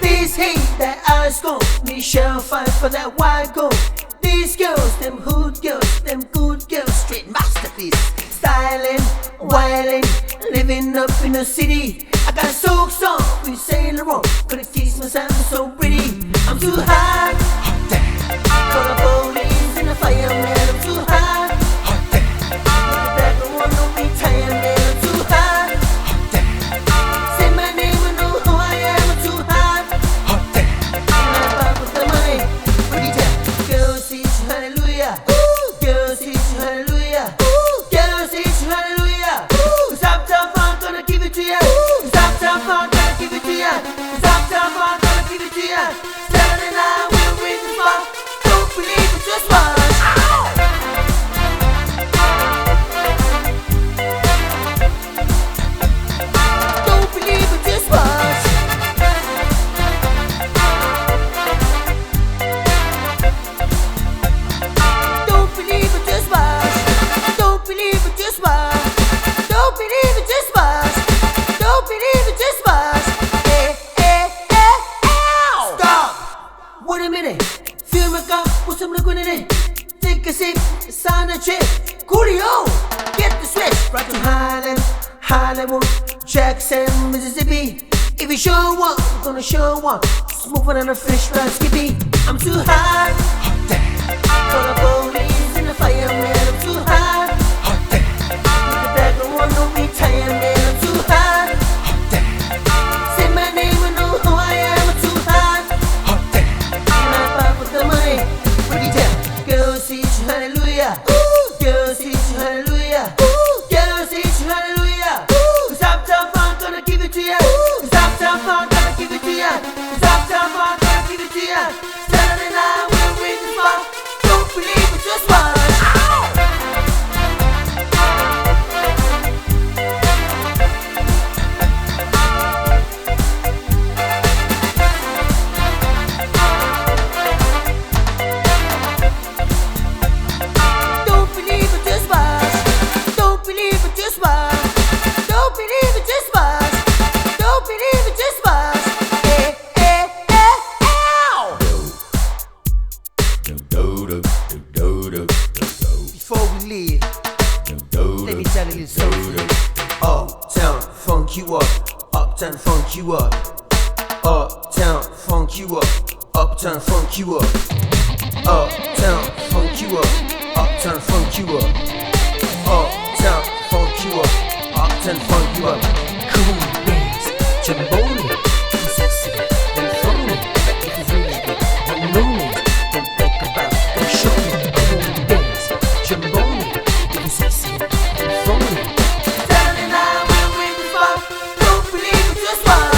These hate that ice gold, we shall fight for that white gold. These girls, them hood girls, them good girls, straight masterpiece. Styling, wilding, living up in the city. I got a soak song, we sail around, gonna teach myself so pretty. I'm too hot, hot damn. For the police and the fireman, I'm too hot, hot damn. That don't want no retirement, I'm too hot, hot damn. Say my name and know who I am, I'm too hot, hot damn. And I'm back with the money, pretty damn. Girls teach you hallelujah, girls teach you hallelujah, girls teach you hallelujah. Stop, stop, I'm gonna give it to ya. Stop, stop, I'm gonna give it to ya. Stop, stop, I'm gonna give it to ya. Saturday night we'll win the spot. Don't believe it, just watch. Don't believe it, just watch. Don't believe it, just watch. Don't believe it, just watch. Don't believe it, just watch. Don't believe it, just watch. Stop. Wait a minute. Feel my cup, put some liquid in it. Take a sip, sign a chip. Coolio, get the switch. Right to Harlem, Hollywood, Jackson, Mississippi. If you show one, I'm gonna show one. Smoother than a fish like Skippy. I'm too hot, hot damn. For the police and the fireman, I'm too hot, hot damn. That don't want no retirement, I'm too hot, hot damn. Say my name and know who I am, I'm too hot, hot damn. And I'm back with the money, pretty damn. Girls teach you hallelujah, girls teach you hallelujah, girls teach you hallelujah. Stop, stop, I'm gonna give it to ya. Stop, stop, I'm gonna give it to ya. Stop, stop, I'm gonna give it to ya. Saturday night we'll win the spot. Don't believe it, just watch. Don't believe it, just watch. Don't believe it, just watch. Don't believe it, just watch. Don't believe it, just watch. Ow! Before we leave, let me tell you something. Uptown, funk you up. Uptown, funk you up. Uptown, funk you up. Uptown, funk you up. Uptown, funk you up. Uptown, funk you up. Uptown, funk you up. Uptown, funk you up. Cool dance, Jamboni, if you sexy, then phone me. If you really good, then know me. Don't think about, don't show me. Cool dance, Jamboni, if you sexy, then phone me. Saturday night we'll win the spot. Don't believe it, just watch.